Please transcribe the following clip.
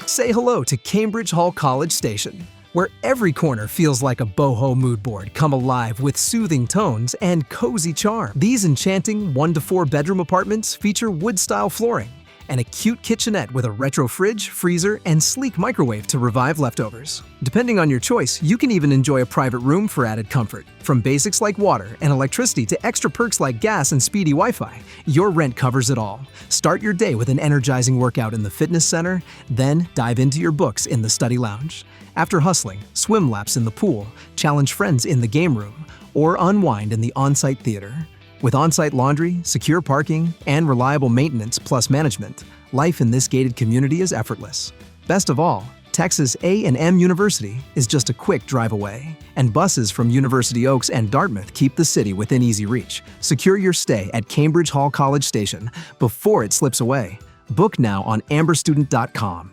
Say hello to Cambridge Hall College Station, where every corner feels like a boho mood board come alive with soothing tones and cozy charm. These enchanting 1 to 4 bedroom apartments feature wood-style flooring and a cute kitchenette with a retro fridge, freezer, and sleek microwave to revive leftovers. Depending on your choice, you can even enjoy a private room for added comfort. From basics like water and electricity to extra perks like gas and speedy Wi-Fi, your rent covers it all. Start your day with an energizing workout in the fitness center, then dive into your books in the study lounge. After hustling, swim laps in the pool, challenge friends in the game room, or unwind in the on-site theater. With on-site laundry, secure parking, and reliable maintenance plus management, life in this gated community is effortless. Best of all, Texas A&M University is just a quick drive away, and buses from University Oaks and Dartmouth keep the city within easy reach. Secure your stay at Cambridge Hall College Station before it slips away. Book now on amberstudent.com.